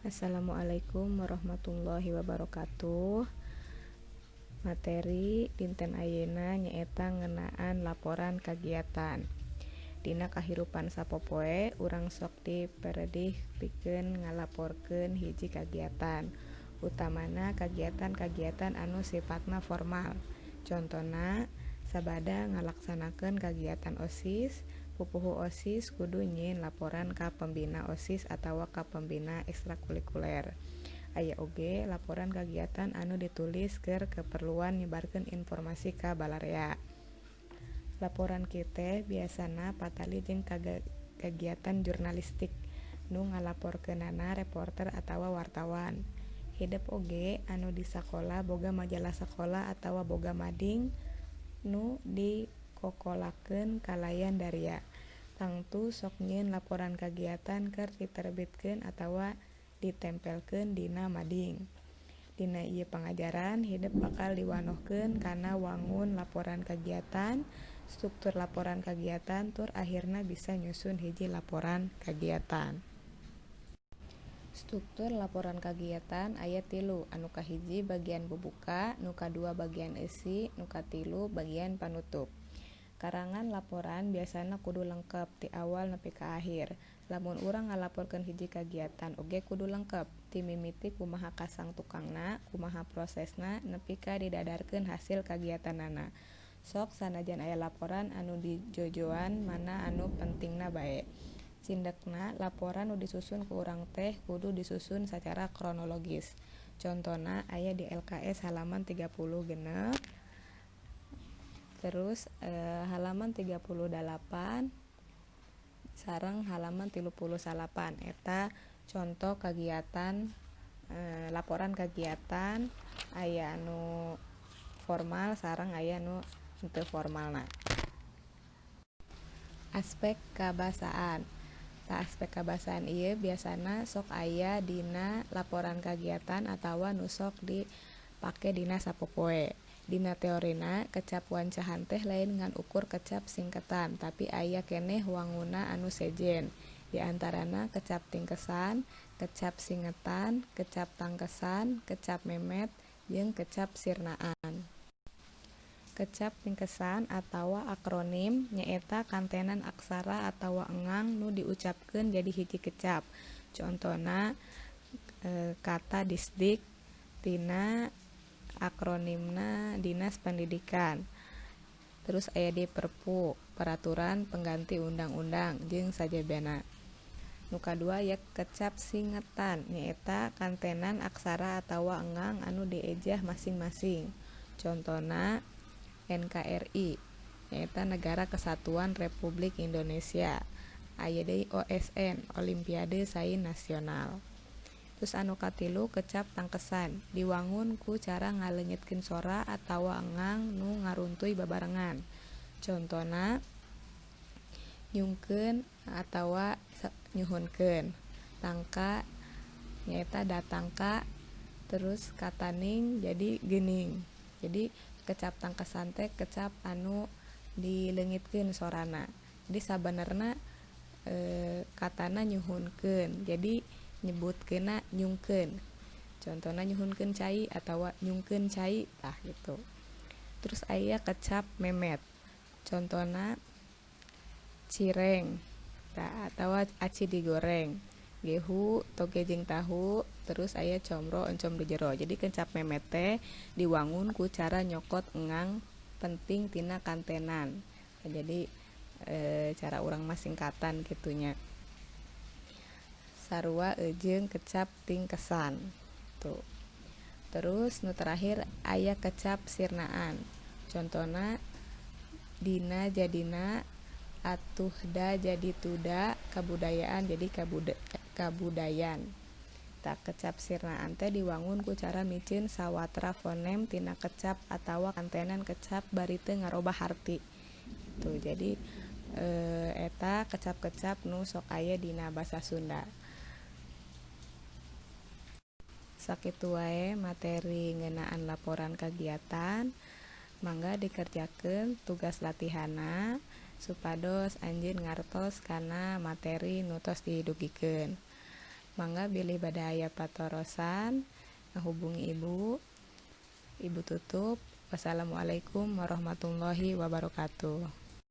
Assalamualaikum warahmatullahi wabarakatuh. Materi dinten ayeuna nyaeta ngeunaan laporan kagiatan. Dina kahirupan sapopoe urang sok diperedih pikeun ngalaporkeun hiji kagiatan, utamana kagiatan-kagiatan anu sifatna formal. Contona sabada ngalaksanakeun kagiatan OSIS, pupuhu OSIS kudu nyieun laporan ka pembina OSIS atawa ka pembina ekstrakurikuler. Aya oge laporan kagiatan anu ditulis keur keperluan nyebarkeun informasi ka balarea. Laporan kieu teh biasana patali jeung kagiatan jurnalistik nu ngalaporkeunana reporter atawa wartawan. Hidep oge anu di sakola boga majalah sakola atawa boga mading nu dikokolakeun kalayan daria. Tangtu sok nyieun laporan kagiatan keur diterbitkeun atawa ditempelkeun dina mading. Dina ieu pangajaran hidep bakal diwanohkeun kana wangun laporan kagiatan, struktur laporan kagiatan, tur ahirna bisa nyusun hiji laporan kagiatan. Struktur laporan kagiatan aya 3, anu kahiji bagian bubuka, nu kadua bagian eusi, nu katilu bagian panutup. Karangan laporan biasana kudu lengkep ti awal nepi ka akhir. Lamun urang ngalaporkeun hiji kagiatan oge kudu lengkep, ti mimiti kumaha kasang tukangna, kumaha prosesna nepi ka didadarkeun hasil kagiatanana. Sok sanajan aya laporan anu dijojoan mana anu pentingna bae. Cindekna laporan nu disusun ku urang teh kudu disusun sacara kronologis. Contona aya di LKS halaman 30 genep, terus halaman 38 sareng halaman 38 eta contoh kagiatan laporan kagiatan aya anu formal sareng aya anu henteu formalna. Aspek kabasaan. Aspek kabasaan ieu biasana sok aya dina laporan kagiatan atawa nu sok dipake dina sapopoe. Dina teorina kecap wancahan teh lain ngan ukur kecap singketan, tapi aya keneh wanguna anu sejen. Di antarana kecap tingkesan, kecap singetan, kecap tangkesan, kecap memet, jeung kecap sirnaan. Kecap tingkesan atawa akronim nyaeta kantenan aksara atawa engang nu diucapkeun jadi hiji kecap. Contona kata Disdik tina akronimna Dinas Pendidikan. Terus aya di Perpu, Peraturan Pengganti Undang-Undang jeung sajabana. Nu kadua aya kecap singetan nyaeta kantenan aksara atawa engang anu diejah masing-masing. Contona NKRI nyaeta Negara Kesatuan Republik Indonesia. Aya deui OSN, Olimpiade Sains Nasional. Terus anu katilu kecap tangkesan diwangun ku cara ngaleungitkeun sora atawa engang nu ngaruntuy babarengan. Contona nyungkeun atawa nyuhunkeun. Tangka nyaeta datangka, terus kataning jadi geuning. Jadi kecap tangkesan teh kecap anu dileungitkeun sorana. Jadi sabenerna katana nyuhunkeun. Jadi nyebutkeunna nyungkeun. Contona nyuhunkeun cai atawa nyungkeun cai tah gitu. Terus aya kecap memet. Contona cireng tah atawa aci digoreng. Gehu, toge jeung tahu, terus aya combro oncom di jero. Jadi kecap memet teh diwangun ku cara nyokot engang penting tina kantenan. Jadi cara urang mah singkatan kitunya. Sarua jeung kecap tingkesan. Tuh. Terus nu terakhir aya kecap sirnaan. Contona dina jadina, atuhda jadi tuda, kabudayaan jadi kabudayan. Tak kecap sirnaan teh diwangun ku cara miceun sawatra fonem tina kecap atawa kantenan kecap bari teu ngarobah harti. Tuh, jadi eta kecap-kecap nu sok aya dina basa Sunda. Sakitu wae materi ngeunaan laporan kagiatan. Mangga dikerjakeun tugas latihanna supados anjeun ngartos kana materi nu tos didugikeun. Mangga bilih bada aya patorosan ngahubungi Ibu tutup. Wassalamualaikum warahmatullahi wabarakatuh.